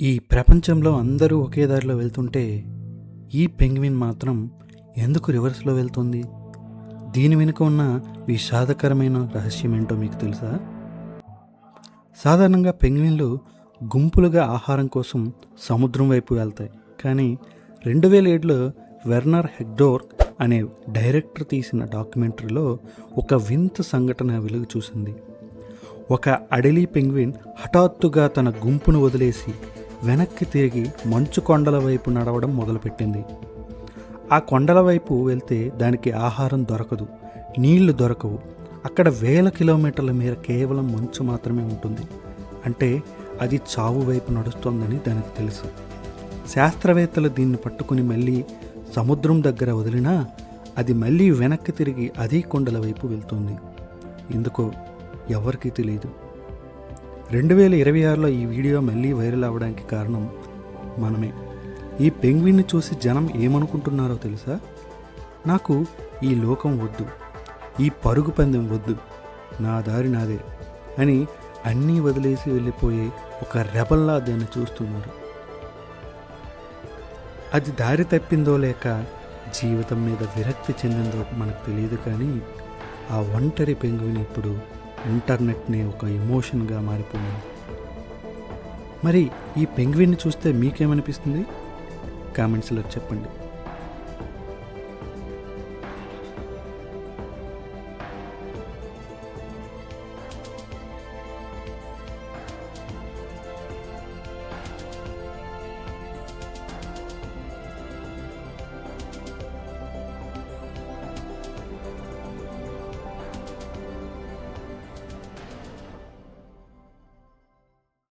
ఈ ప్రపంచంలో అందరూ ఒకే దారిలో వెళ్తుంటే ఈ పెంగ్విన్ మాత్రం ఎందుకు రివర్స్లో వెళ్తుంది? దీని వెనుక ఉన్న విషాదకరమైన రహస్యం ఏంటో మీకు తెలుసా? సాధారణంగా పెంగ్విన్లు గుంపులుగా ఆహారం కోసం సముద్రం వైపు వెళ్తాయి. కానీ 2007లో వెర్నర్ హెగ్డోర్ అనే డైరెక్టర్ తీసిన డాక్యుమెంటరీలో ఒక వింత సంఘటన వెలుగు చూసింది. ఒక అడవి పెంగ్విన్ హఠాత్తుగా తన గుంపును వదిలేసి వెనక్కి తిరిగి మంచు కొండల వైపు నడవడం మొదలుపెట్టింది. ఆ కొండల వైపు వెళ్తే దానికి ఆహారం దొరకదు, నీళ్లు దొరకవు. అక్కడ వేల కిలోమీటర్ల మేర కేవలం మంచు మాత్రమే ఉంటుంది. అంటే అది చావు వైపు నడుస్తోందని దానికి తెలుసు. శాస్త్రవేత్తలు దీన్ని పట్టుకుని మళ్ళీ సముద్రం దగ్గర వదిలినా అది మళ్ళీ వెనక్కి తిరిగి అదే కొండల వైపు వెళ్తుంది. ఎందుకో ఎవరికీ తెలియదు. 2026లో ఈ వీడియో మళ్ళీ వైరల్ అవ్వడానికి కారణం మనమే. ఈ పెంగ్విన్ని చూసి జనం ఏమనుకుంటున్నారో తెలుసా? నాకు ఈ లోకం వద్దు, ఈ పరుగు పందెం వద్దు, నా దారి నాదే అని అన్నీ వదిలేసి వెళ్ళిపోయే ఒక రెబల్లా దాన్ని చూస్తున్నారు. అది దారి తప్పిందో లేక జీవితం మీద విరక్తి చెందిందో మనకు తెలియదు. కానీ ఆ ఒంటరి పెంగ్విన్ ఇప్పుడు ఇంటర్నెట్ని ఒక ఎమోషన్గా మారిపోయింది. మరి ఈ పెంగ్విన్ని చూస్తే మీకేమనిపిస్తుంది? కామెంట్స్లో చెప్పండి.